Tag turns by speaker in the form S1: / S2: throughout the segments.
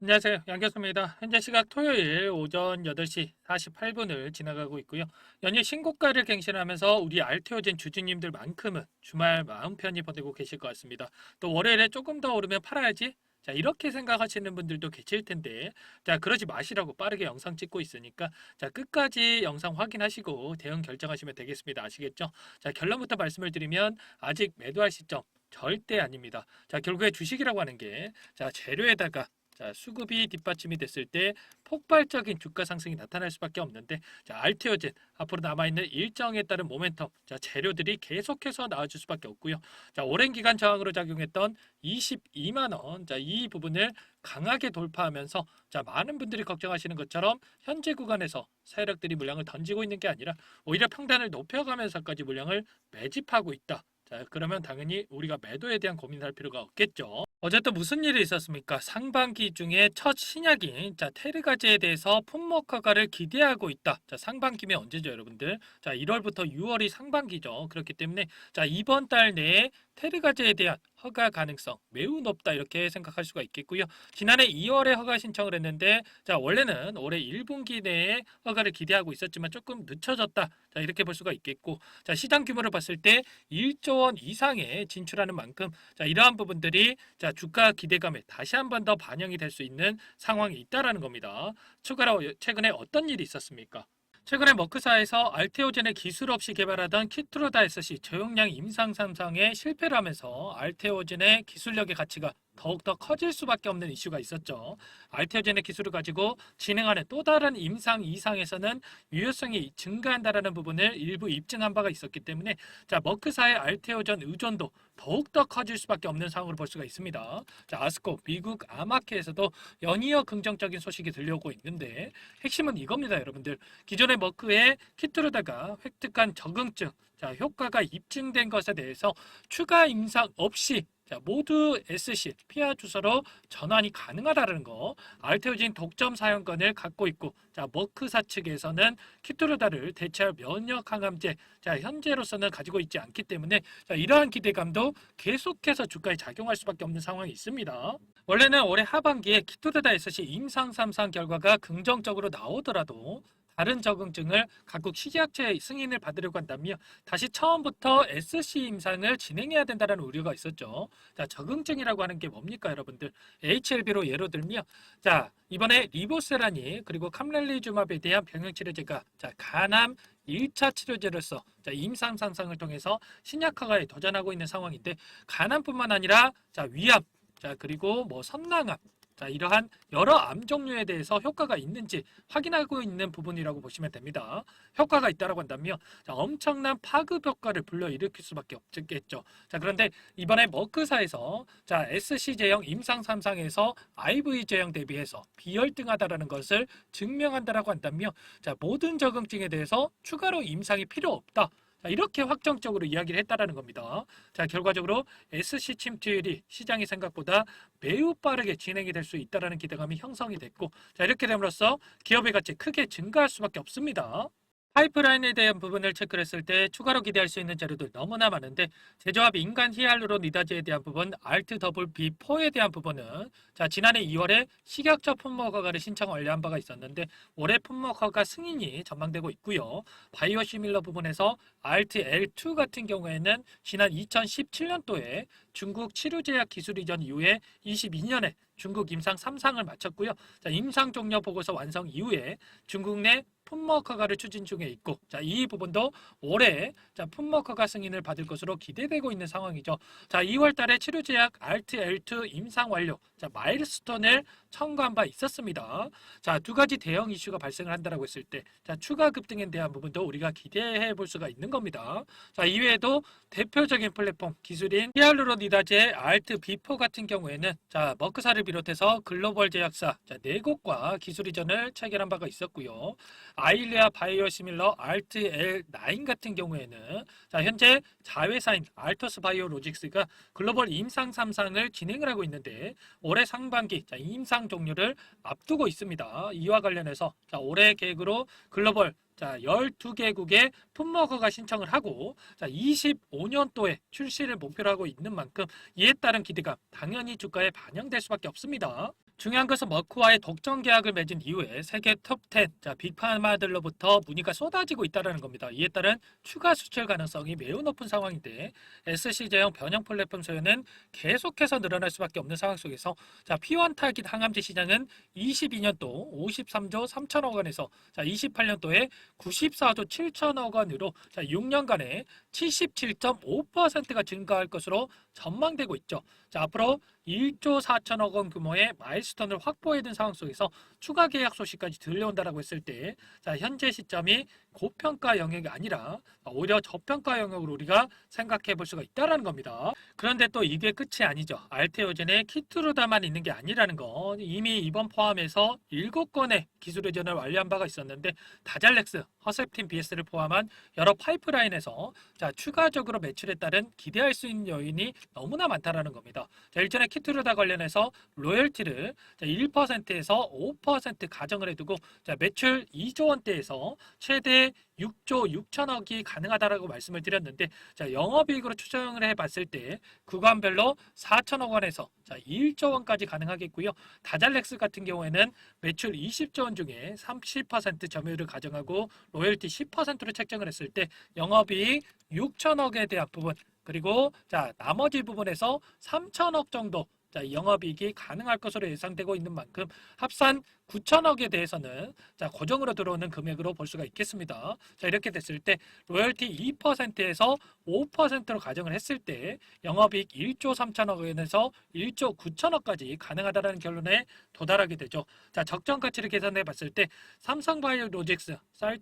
S1: 안녕하세요. 양교수입니다. 현재 시각 토요일 오전 8시 48분을 지나가고 있고요. 연일 신고가를 갱신하면서 우리 알테오젠 주주님들만큼은 주말 마음 편히 보내고 계실 것 같습니다. 또 월요일에 조금 더 오르면 팔아야지. 자, 이렇게 생각하시는 분들도 계실 텐데, 자, 그러지 마시라고 빠르게 영상 찍고 있으니까, 자, 끝까지 영상 확인하시고 대응 결정하시면 되겠습니다. 아시겠죠? 자, 결론부터 말씀을 드리면, 아직 매도할 시점 절대 아닙니다. 자, 결국에 주식이라고 하는 게, 자, 재료에다가 자, 수급이 뒷받침이 됐을 때 폭발적인 주가 상승이 나타날 수밖에 없는데, 자, 알테오젠 앞으로 남아있는 일정에 따른 모멘텀, 자, 재료들이 계속해서 나와줄 수밖에 없고요. 자, 오랜 기간 저항으로 작용했던 22만 원, 자, 이 부분을 강하게 돌파하면서, 자, 많은 분들이 걱정하시는 것처럼 현재 구간에서 세력들이 물량을 던지고 있는 게 아니라 오히려 평단을 높여가면서까지 물량을 매집하고 있다. 자, 그러면 당연히 우리가 매도에 대한 고민할 필요가 없겠죠. 어제 또 무슨 일이 있었습니까? 상반기 중에 첫 신약인 자 테르가제에 대해서 품목 허가를 기대하고 있다. 자, 상반기면 언제죠, 여러분들? 자, 1월부터 6월이 상반기죠. 그렇기 때문에 자, 이번 달 내에 테르가제에 대한 허가 가능성 매우 높다, 이렇게 생각할 수가 있겠고요. 지난해 2월에 허가 신청을 했는데, 자, 원래는 올해 1분기 내에 허가를 기대하고 있었지만 조금 늦춰졌다. 자, 이렇게 볼 수가 있겠고, 자, 시장 규모를 봤을 때 1조 원 이상에 진출하는 만큼, 자, 이러한 부분들이 자, 주가 기대감에 다시 한 번 더 반영이 될 수 있는 상황이 있다라는 겁니다. 추가로 최근에 어떤 일이 있었습니까? 최근에 머크사에서 알테오젠의 기술 없이 개발하던 키트로다 SC 저용량 임상 삼상에 실패를 하면서 알테오젠의 기술력의 가치가 더욱더 커질 수밖에 없는 이슈가 있었죠. 알테오젠의 기술을 가지고 진행하는 또 다른 임상 이상에서는 유효성이 증가한다라는 부분을 일부 입증한 바가 있었기 때문에, 자, 머크사의 알테오젠 의존도 더욱더 커질 수밖에 없는 상황으로 볼 수가 있습니다. 자, 아스코 미국 아마케에서도 연이어 긍정적인 소식이 들려오고 있는데, 핵심은 이겁니다, 여러분들. 기존의 머크의 키트로다가 획득한 적응증, 자, 효과가 입증된 것에 대해서 추가 임상 없이, 자, 모두 SC 피하 주소로 전환이 가능하다는 거. 알테오진 독점 사용권을 갖고 있고, 자, 머크사 측에서는 키트로다를 대체할 면역 항암제, 자, 현재로서는 가지고 있지 않기 때문에, 자, 이러한 기대감도 계속해서 주가에 작용할 수밖에 없는 상황이 있습니다. 원래는 올해 하반기에 키토르다 SC 임상 3상 결과가 긍정적으로 나오더라도 다른 적응증을 각국 식약처의 승인을 받으려고 한다면 다시 처음부터 SC 임상을 진행해야 된다는 우려가 있었죠. 자, 적응증이라고 하는 게 뭡니까, 여러분들? HLB로 예로 들면, 자, 이번에 리보세라니 그리고 캄렐리주맙에 대한 병역치료제가, 자, 간암 1차 치료제로서, 자, 임상 상상을 통해서 신약 허가에 도전하고 있는 상황인데, 간암뿐만 아니라, 자, 위암, 자, 그리고 뭐 선낭암, 자, 이러한 여러 암 종류에 대해서 효과가 있는지 확인하고 있는 부분이라고 보시면 됩니다. 효과가 있다라고 한다면, 자, 엄청난 파급 효과를 불러일으킬 수밖에 없겠죠. 자, 그런데 이번에 머크사에서, 자, SC 제형 임상 3상에서 IV 제형 대비해서 비열등하다라는 것을 증명한다라고 한다면, 자, 모든 적응증에 대해서 추가로 임상이 필요 없다. 자, 이렇게 확정적으로 이야기를 했다라는 겁니다. 자, 결과적으로 SC 침투율이 시장의 생각보다 매우 빠르게 진행이 될 수 있다라는 기대감이 형성이 됐고, 자, 이렇게 됨으로써 기업의 가치 크게 증가할 수밖에 없습니다. 파이프라인에 대한 부분을 체크를 했을 때 추가로 기대할 수 있는 자료들 너무나 많은데, 제조합 인간 히알루론 니다제에 대한 부분, 알트 더블 B4에 대한 부분은, 자, 지난해 2월에 식약처 품목 허가를 신청 완료한 바가 있었는데 올해 품목 허가 승인이 전망되고 있고요. 바이오 시밀러 부분에서 알트 L2 같은 경우에는 지난 2017년도에 중국 치료제약 기술 이전 이후에 22년에 중국 임상 3상을 마쳤고요. 자, 임상 종료 보고서 완성 이후에 중국 내 품목 허가를 추진 중에 있고, 자, 이 부분도 올해, 자, 품목 허가 승인을 받을 것으로 기대되고 있는 상황이죠. 자, 2월 달에 치료제약 알트 L2 임상 완료, 자, 마일스톤을 청구한 바 있었습니다. 자, 두 가지 대형 이슈가 발생을 한다라고 했을 때, 자, 추가 급등에 대한 부분도 우리가 기대해 볼 수가 있는 겁니다. 자, 이외에도 대표적인 플랫폼 기술인 히알루로니다제 알트 B4 같은 경우에는, 자, 머크사를 비롯해서 글로벌 제약사, 자, 네 곳과 기술 이전을 체결한 바가 있었고요. 아일레아 바이오시밀러 알트 L9 같은 경우에는, 자, 현재 자회사인 알토스 바이오로직스가 글로벌 임상 3상을 진행을 하고 있는데 올해 상반기, 자, 임상 종료를 앞두고 있습니다. 이와 관련해서, 자, 올해 계획으로 글로벌, 자, 12개국에 품목 허가 신청을 하고, 자, 25년도에 출시를 목표로 하고 있는 만큼 이에 따른 기대가 당연히 주가에 반영될 수밖에 없습니다. 중요한 것은 머크와의 독점 계약을 맺은 이후에 세계 톱 10, 빅파마들로부터 문의가 쏟아지고 있다는 겁니다. 이에 따른 추가 수출 가능성이 매우 높은 상황인데 SC 제형 변형 플랫폼 소요는 계속해서 늘어날 수밖에 없는 상황 속에서 P1 타깃 항암제 시장은 22년도 53조 3천억 원에서 28년도에 94조 7천억 원으로 6년간에 77.5%가 증가할 것으로 전망되고 있죠. 앞으로 1조 4천억 원 규모의 마일스톤을 확보해야 된 상황 속에서 추가 계약 소식까지 들려온다라고 했을 때 현재 시점이 고평가 영역이 아니라 오히려 저평가 영역으로 우리가 생각해 볼 수가 있다는 겁니다. 그런데 또 이게 끝이 아니죠. 알테오젠의 키트루다만 있는 게 아니라는 거. 이미 이번 포함해서 7건의 기술 의전을 완료한 바가 있었는데 다잘렉스, 허셉틴 BS를 포함한 여러 파이프라인에서 추가적으로 매출에 따른 기대할 수 있는 요인이 너무나 많다라는 겁니다. 일전에 키트루다 관련해서 로열티를 1%에서 5% 가정을 해두고 매출 2조 원대에서 최대 6조 6천억이 가능하다라고 말씀을 드렸는데 영업이익으로 추정을 해봤을 때 구간별로 4천억 원에서 1조 원까지 가능하겠고요. 다잘렉스 같은 경우에는 매출 20조 원 중에 30% 점유율을 가정하고 로열티 10%로 책정을 했을 때 영업이익 6천억에 대한 부분 그리고 나머지 부분에서 3천억 정도 영업이익이 가능할 것으로 예상되고 있는 만큼 합산 9천억에 대해서는 고정으로 들어오는 금액으로 볼 수가 있겠습니다. 이렇게 됐을 때 로열티 2%에서 5%로 가정을 했을 때 영업이익 1조 3천억 원에서 1조 9천억까지 가능하다는 결론에 도달하게 되죠. 적정 가치를 계산해 봤을 때 삼성바이오로직스,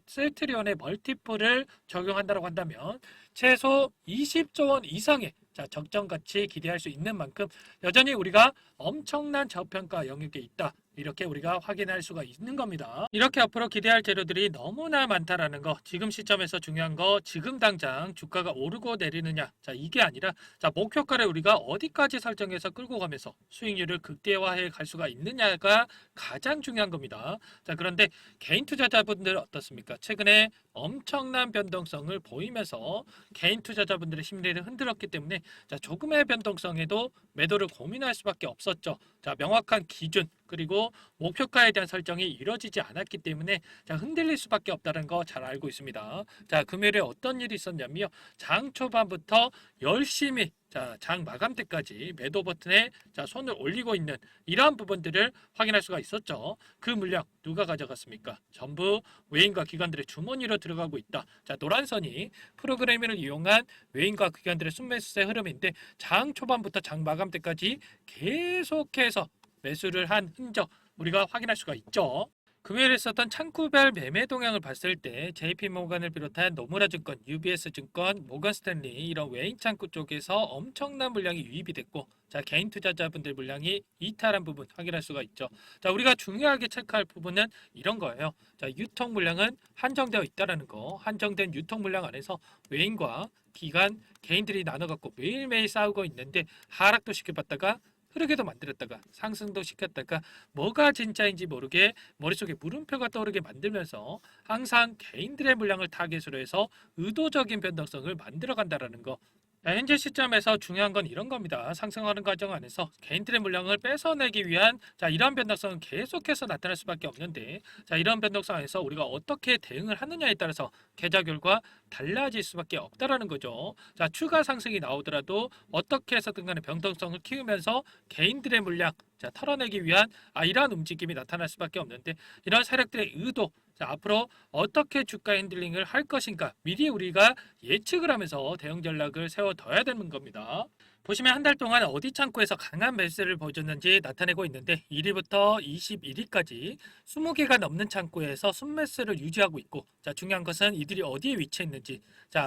S1: 셀트리온의 멀티플을 적용한다고 한다면 최소 20조 원 이상의 적정 가치 기대할 수 있는 만큼 여전히 우리가 엄청난 저평가 영역에 있다. 이렇게 우리가 확인할 수가 있는 겁니다. 이렇게 앞으로 기대할 재료들이 너무나 많다라는 거. 지금 시점에서 중요한 거 지금 당장 주가가 오르고 내리느냐. 이게 아니라 목표가를 우리가 어디까지 설정해서 끌고 가면서 수익률을 극대화해 갈 수가 있느냐가 가장 중요한 겁니다. 그런데 개인 투자자분들 어떻습니까? 최근에 엄청난 변동성을 보이면서 개인 투자자분들의 심리를 흔들었기 때문에 조금의 변동성에도 매도를 고민할 수밖에 없었죠. 명확한 기준 그리고 목표가에 대한 설정이 이루어지지 않았기 때문에 흔들릴 수밖에 없다는 거 잘 알고 있습니다. 금요일에 어떤 일이 있었냐면요. 장 초반부터 열심히 장 마감 때까지 매도 버튼에 손을 올리고 있는 이러한 부분들을 확인할 수가 있었죠. 그 물량 누가 가져갔습니까? 전부 외인과 기관들의 주머니로 들어가고 있다. 노란 선이 프로그래밍을 이용한 외인과 기관들의 순매수세 흐름인데 장 초반부터 장 마감 때까지 계속해서 매수를 한 흔적 우리가 확인할 수가 있죠. 금요일에 있었던 창구별 매매 동향을 봤을 때 JP모건을 비롯한 노무라 증권, UBS 증권, 모건 스탠리 이런 외인 창구 쪽에서 엄청난 물량이 유입이 됐고 개인 투자자분들 물량이 이탈한 부분 확인할 수가 있죠. 우리가 중요하게 체크할 부분은 이런 거예요. 유통 물량은 한정되어 있다라는 거. 한정된 유통 물량 안에서 외인과 기관, 개인들이 나눠갖고 매일매일 싸우고 있는데 하락도 시켜봤다가 흐르게도 만들었다가 상승도 시켰다가 뭐가 진짜인지 모르게 머릿속에 물음표가 떠오르게 만들면서 항상 개인들의 물량을 타겟으로 해서 의도적인 변동성을 만들어간다는 거. 현재 시점에서 중요한 건 이런 겁니다. 상승하는 과정 안에서 개인들의 물량을 뺏어내기 위한 이런 변동성은 계속해서 나타날 수밖에 없는데 이런 변동성 안에서 우리가 어떻게 대응을 하느냐에 따라서 계좌 결과 달라질 수밖에 없다라는 거죠. 추가 상승이 나오더라도 어떻게 해서든 간에 변동성을 키우면서 개인들의 물량 털어내기 위한 이러한 움직임이 나타날 수밖에 없는데 이런 세력들의 의도 앞으로 어떻게 주가 핸들링을 할 것인가 미리 우리가 예측을 하면서 대응 전략을 세워둬야 되는 겁니다. 보시면 한 달 동안 어디 창구에서 강한 매수를 보여줬는지 나타내고 있는데 1위부터 21위까지 20개가 넘는 창구에서 순매수를 유지하고 있고 중요한 것은 이들이 어디에 위치했는지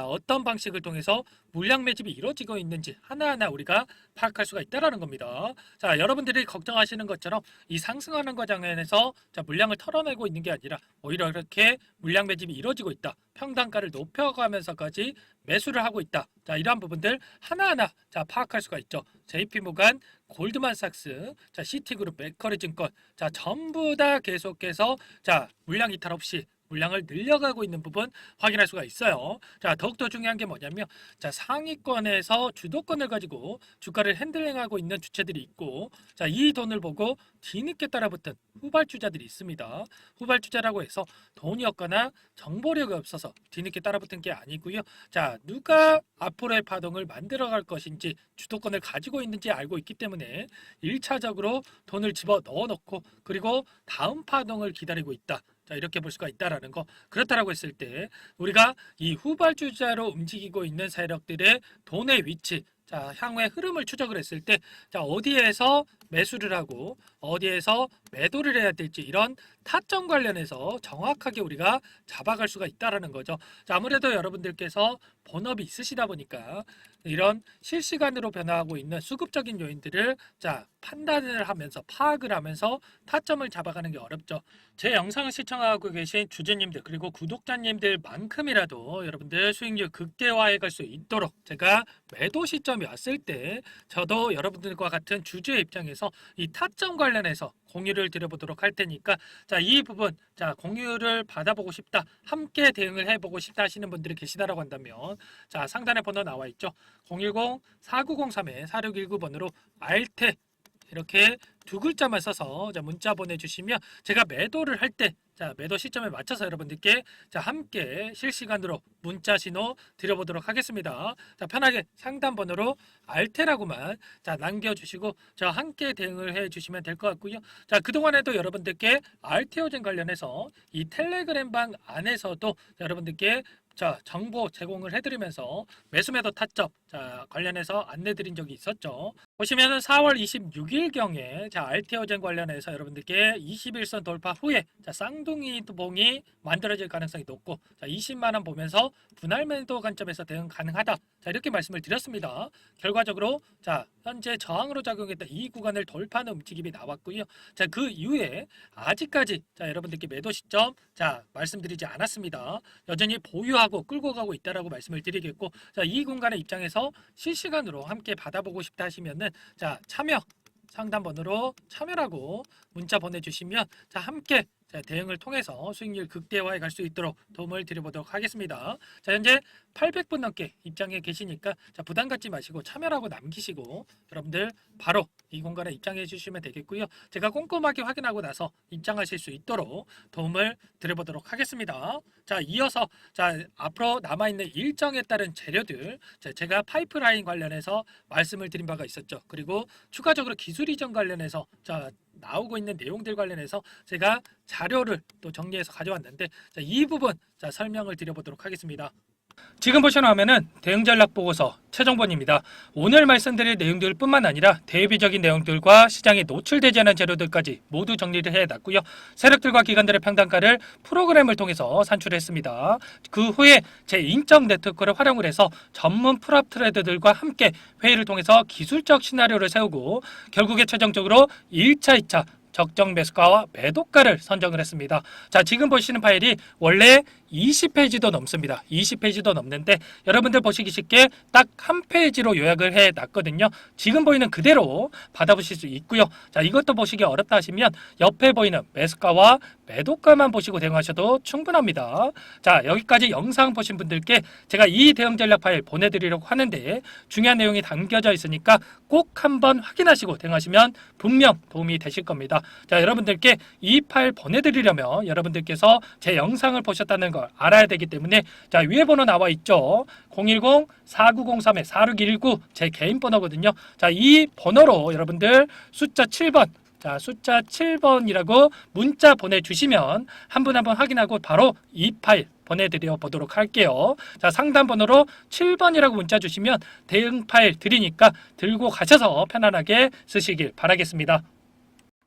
S1: 어떤 방식을 통해서 물량 매집이 이루어지고 있는지 하나하나 우리가 파악할 수가 있다는 겁니다. 여러분들이 걱정하시는 것처럼 이 상승하는 과정에서 물량을 털어내고 있는 게 아니라 오히려 이렇게 물량 매집이 이루어지고 있다. 평단가를 높여가면서까지 매수를 하고 있다. 이러한 부분들 하나하나 파악할 수가 있죠. JP모건, 골드만삭스, 시티그룹, 맥커리 증권 전부 다 계속해서 물량 이탈 없이 물량을 늘려가고 있는 부분 확인할 수가 있어요. 자, 더욱더 중요한 게 뭐냐면, 자, 상위권에서 주도권을 가지고 주가를 핸들링하고 있는 주체들이 있고, 자, 이 돈을 보고 뒤늦게 따라붙은 후발주자들이 있습니다. 후발주자라고 해서 돈이 없거나 정보력이 없어서 뒤늦게 따라붙은 게 아니고요. 자, 누가 앞으로의 파동을 만들어갈 것인지 주도권을 가지고 있는지 알고 있기 때문에 1차적으로 돈을 집어 넣어놓고 그리고 다음 파동을 기다리고 있다. 자, 이렇게 볼 수가 있다라는 거. 그렇다라고 했을 때 우리가 이 후발주자로 움직이고 있는 세력들의 돈의 위치, 자, 향후의 흐름을 추적을 했을 때, 자, 어디에서 매수를 하고 어디에서 매도를 해야 될지 이런 타점 관련해서 정확하게 우리가 잡아갈 수가 있다라는 거죠. 자, 아무래도 여러분들께서 본업이 있으시다 보니까 이런 실시간으로 변화하고 있는 수급적인 요인들을 자, 판단을 하면서 파악을 하면서 타점을 잡아가는 게 어렵죠. 제 영상을 시청하고 계신 주주님들 그리고 구독자님들만큼이라도 여러분들 수익률 극대화해 갈 수 있도록 제가 매도 시점이 왔을 때 저도 여러분들과 같은 주주의 입장에서 이 타점 관련해서 공유를 드려보도록 할 테니까 자, 이 부분 자, 공유를 받아보고 싶다, 함께 대응을 해보고 싶다 하시는 분들이 계시다라고 한다면 자, 상단에 번호 나와 있죠. 010-4903-4619번으로 알테 이렇게 두 글자만 써서 자, 문자 보내주시면 제가 매도를 할 때 자, 매도 시점에 맞춰서 여러분들께 자, 함께 실시간으로 문자 신호 드려보도록 하겠습니다. 자, 편하게 상담 번호로 알테라고만 자, 남겨주시고 저 함께 대응을 해주시면 될 것 같고요. 자, 그동안에도 여러분들께 알테오젠 관련해서 이 텔레그램 방 안에서도 여러분들께 자, 정보 제공을 해드리면서 매수매도 타점 자, 관련해서 안내드린 적이 있었죠. 보시면은 4월 26일경에 자, 알테오젠 관련해서 여러분들께 21선 돌파 후에 자, 쌍둥이 봉이 만들어질 가능성이 높고 자, 20만 원 보면서 분할 매도 관점에서 대응 가능하다. 자, 이렇게 말씀을 드렸습니다. 결과적으로 자, 현재 저항으로 작용했던 이 구간을 돌파하는 움직임이 나왔고요. 자, 그 이후에 아직까지 자, 여러분들께 매도 시점 자, 말씀드리지 않았습니다. 여전히 보유하고 끌고 가고 있다라고 말씀을 드리겠고 자, 이 공간의 입장에서 실시간으로 함께 받아보고 싶다 하시면은 자, 참여 상담번호로 참여라고 문자 보내주시면 자, 함께 자, 대응을 통해서 수익률 극대화에 갈 수 있도록 도움을 드려보도록 하겠습니다. 자, 현재 800분 넘게 입장해 계시니까 자, 부담 갖지 마시고 참여라고 남기시고 여러분들 바로 이 공간에 입장해 주시면 되겠고요. 제가 꼼꼼하게 확인하고 나서 입장하실 수 있도록 도움을 드려보도록 하겠습니다. 자, 이어서 자, 앞으로 남아있는 일정에 따른 재료들 자, 제가 파이프라인 관련해서 말씀을 드린 바가 있었죠. 그리고 추가적으로 기술 이전 관련해서 자, 나오고 있는 내용들 관련해서 제가 자료를 또 정리해서 가져왔는데 자, 이 부분 자, 설명을 드려보도록 하겠습니다. 지금 보시는 화면은 대응 전략 보고서 최종본입니다. 오늘 말씀드릴 내용들 뿐만 아니라 대비적인 내용들과 시장에 노출되지 않은 재료들까지 모두 정리를 해놨고요. 세력들과 기관들의 평단가를 프로그램을 통해서 산출했습니다. 그 후에 제 인적 네트워크를 활용을 해서 전문 프랍 트레이더들과 함께 회의를 통해서 기술적 시나리오를 세우고 결국에 최종적으로 1차, 2차 적정 매수가와 매도가를 선정을 했습니다. 자, 지금 보시는 파일이 원래 20페이지도 넘습니다. 20페이지도 넘는데 여러분들 보시기 쉽게 딱 한 페이지로 요약을 해 놨거든요. 지금 보이는 그대로 받아보실 수 있고요. 자, 이것도 보시기 어렵다 하시면 옆에 보이는 매수가와 매도가만 보시고 대응하셔도 충분합니다. 자, 여기까지 영상 보신 분들께 제가 이 대응 전략 파일 보내드리려고 하는데 중요한 내용이 담겨져 있으니까 꼭 한번 확인하시고 대응하시면 분명 도움이 되실 겁니다. 자, 여러분들께 이 파일 보내드리려면 여러분들께서 제 영상을 보셨다는 걸 알아야 되기 때문에 자, 위에 번호 나와 있죠. 010-4903-4619 제 개인 번호거든요. 자, 이 번호로 여러분들 숫자 7번 자, 숫자 7번이라고 문자 보내주시면 한 분 한 분 확인하고 바로 이 파일 보내드려 보도록 할게요. 자, 상담 번호로 7번이라고 문자 주시면 대응 파일 드리니까 들고 가셔서 편안하게 쓰시길 바라겠습니다.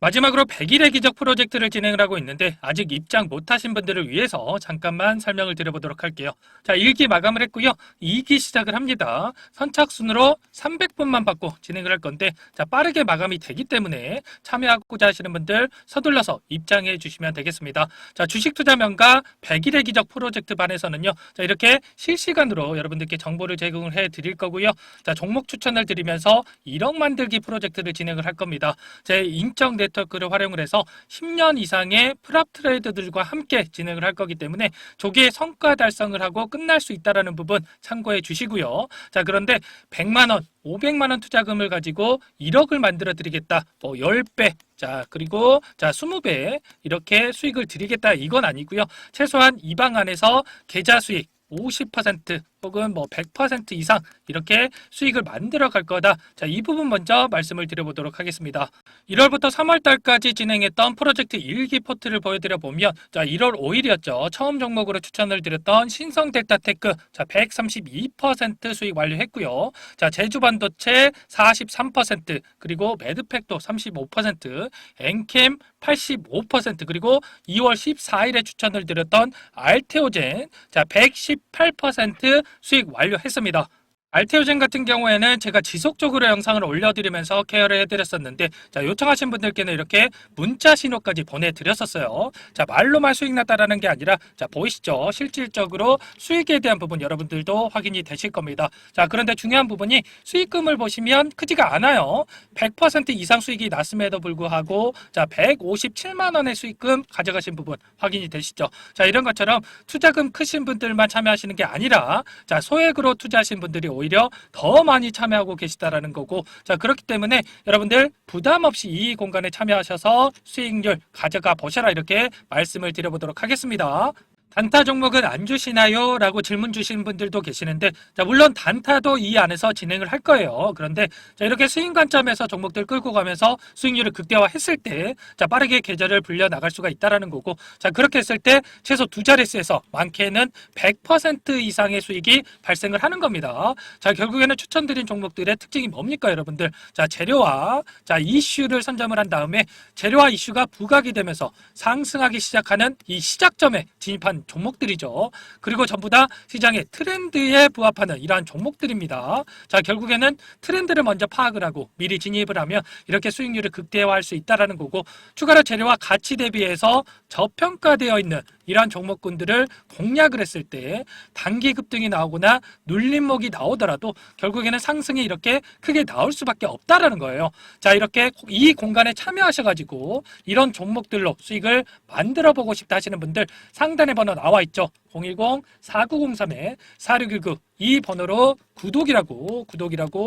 S1: 마지막으로 100일의 기적 프로젝트를 진행을 하고 있는데 아직 입장 못하신 분들을 위해서 잠깐만 설명을 드려보도록 할게요. 자, 1기 마감을 했고요. 2기 시작을 합니다. 선착순으로 300분만 받고 진행을 할 건데 자, 빠르게 마감이 되기 때문에 참여하고자 하시는 분들 서둘러서 입장해 주시면 되겠습니다. 자, 주식투자명가 100일의 기적 프로젝트 반에서는요. 자, 이렇게 실시간으로 여러분들께 정보를 제공을 해 드릴 거고요. 자, 종목 추천을 드리면서 1억 만들기 프로젝트를 진행을 할 겁니다. 제 인적 네트워크를 활용을 해서 10년 이상의 프랍 트레이더들과 함께 진행을 할 거기 때문에 조기에 성과 달성을 하고 끝날 수 있다는 부분 참고해 주시고요. 자, 그런데 100만 원, 500만 원 투자금을 가지고 1억을 만들어 드리겠다. 10배. 자, 그리고 20배 이렇게 수익을 드리겠다. 이건 아니고요. 최소한 이 방 안에서 계좌 수익 50% 혹은 100% 이상 이렇게 수익을 만들어 갈 거다. 자, 이 부분 먼저 말씀을 드려보도록 하겠습니다. 1월부터 3월 달까지 진행했던 프로젝트 일기 포트를 보여드려 보면, 자, 1월 5일이었죠. 처음 종목으로 추천을 드렸던 신성델타테크, 자, 132% 수익 완료했고요. 자, 제주반도체 43%, 그리고 매드팩도 35%, 엔캠 85%, 그리고 2월 14일에 추천을 드렸던 알테오젠, 자, 118% 수익 완료했습니다. 알테오젠 같은 경우에는 제가 지속적으로 영상을 올려드리면서 케어를 해드렸었는데, 자, 요청하신 분들께는 이렇게 문자 신호까지 보내드렸었어요. 자, 말로만 수익 났다라는 게 아니라, 자, 보이시죠? 실질적으로 수익에 대한 부분 여러분들도 확인이 되실 겁니다. 자, 그런데 중요한 부분이 수익금을 보시면 크지가 않아요. 100% 이상 수익이 났음에도 불구하고, 자, 157만 원의 수익금 가져가신 부분 확인이 되시죠? 자, 이런 것처럼 투자금 크신 분들만 참여하시는 게 아니라, 자, 소액으로 투자하신 분들이 오히려 더 많이 참여하고 계시다라는 거고, 자, 그렇기 때문에 여러분들 부담 없이 이 공간에 참여하셔서 수익률 가져가 보셔라, 이렇게 말씀을 드려보도록 하겠습니다. 단타 종목은 안 주시나요? 라고 질문 주시는 분들도 계시는데, 자, 물론 단타도 이 안에서 진행을 할 거예요. 그런데 자, 이렇게 수익 관점에서 종목들 끌고 가면서 수익률을 극대화했을 때, 자, 빠르게 계좌를 불려 나갈 수가 있다라는 거고, 자, 그렇게 했을 때 최소 두 자릿수에서 많게는 100% 이상의 수익이 발생을 하는 겁니다. 자, 결국에는 추천드린 종목들의 특징이 뭡니까, 여러분들? 자, 재료와 자, 이슈를 선점을 한 다음에 재료와 이슈가 부각이 되면서 상승하기 시작하는 이 시작점에 진입한 종목들이죠. 그리고 전부 다 시장의 트렌드에 부합하는 이러한 종목들입니다. 자, 결국에는 트렌드를 먼저 파악을 하고 미리 진입을 하면 이렇게 수익률을 극대화할 수 있다는 거고, 추가로 재료와 가치 대비해서 저평가되어 있는 이러한 종목군들을 공략을 했을 때 단기 급등이 나오거나 눌림목이 나오더라도 결국에는 상승이 이렇게 크게 나올 수밖에 없다라는 거예요. 자, 이렇게 이 공간에 참여하셔가지고 이런 종목들로 수익을 만들어 보고 싶다 하시는 분들 상단에 번호 나와 있죠. 010-4903-4619 이 번호로 구독이라고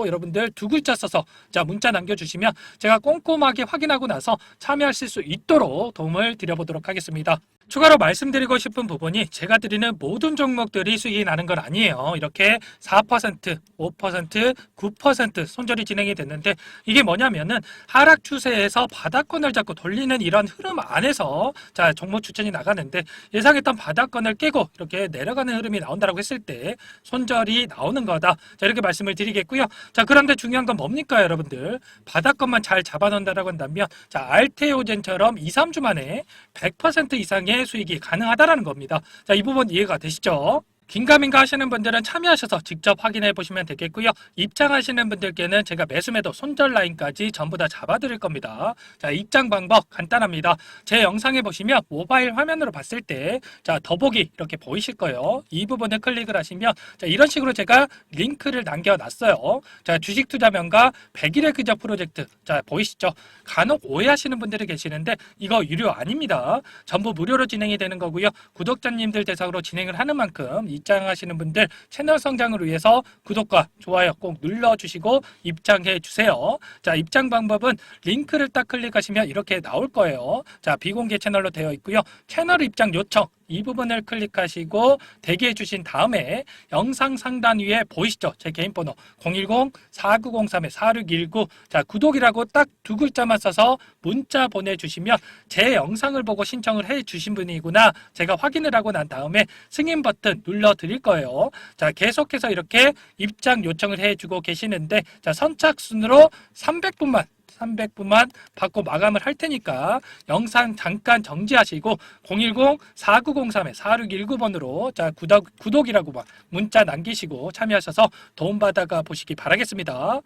S1: 여러분들 두 글자 써서 자, 문자 남겨주시면 제가 꼼꼼하게 확인하고 나서 참여하실 수 있도록 도움을 드려보도록 하겠습니다. 추가로 말씀드리고 싶은 부분이 제가 드리는 모든 종목들이 수익이 나는 건 아니에요. 이렇게 4%, 5%, 9% 손절이 진행이 됐는데, 이게 뭐냐면은 하락 추세에서 바닥권을 잡고 돌리는 이런 흐름 안에서 자, 종목 추천이 나가는데, 예상했던 바닥권을 깨고 이렇게 내려가는 흐름이 나온다고 했을 때 손절이 나오는 거다. 자, 이렇게 말씀을 드리겠고요. 자, 그런데 중요한 건 뭡니까, 여러분들? 바닥권만 잘 잡아놓는다라고 한다면, 자, 알테오젠처럼 2, 3주 만에 100% 이상의 수익이 가능하다라는 겁니다. 자, 이 부분 이해가 되시죠? 긴가민가 하시는 분들은 참여하셔서 직접 확인해 보시면 되겠고요. 입장하시는 분들께는 제가 매수매도 손절 라인까지 전부 다 잡아드릴 겁니다. 자, 입장 방법 간단합니다. 제 영상에 보시면 모바일 화면으로 봤을 때, 자, 더보기 이렇게 보이실 거예요. 이 부분을 클릭을 하시면, 자, 이런 식으로 제가 링크를 남겨놨어요. 자, 주식 투자명가 100일의 그저 프로젝트. 자, 보이시죠? 간혹 오해하시는 분들이 계시는데 이거 유료 아닙니다. 전부 무료로 진행이 되는 거고요. 구독자님들 대상으로 진행을 하는 만큼 입장하시는 분들 채널 성장을 위해서 구독과 좋아요 꼭 눌러주시고 입장해 주세요. 자, 입장 방법은 링크를 딱 클릭하시면 이렇게 나올 거예요. 자, 비공개 채널로 되어 있고요. 채널 입장 요청 이 부분을 클릭하시고 대기해 주신 다음에 영상 상단 위에 보이시죠? 제 개인 번호 010-4903-4619 자, 구독이라고 딱 두 글자만 써서 문자 보내주시면 제 영상을 보고 신청을 해 주신 분이구나 제가 확인을 하고 난 다음에 승인 버튼 눌러 드릴 거예요. 자, 계속해서 이렇게 입장 요청을 해주고 계시는데, 자, 선착순으로 300분만 받고 마감을 할 테니까 영상 잠깐 정지하시고 010-4903-4619번으로 자, 구독이라고 문자 남기시고 참여하셔서 도움받아가 보시기 바라겠습니다.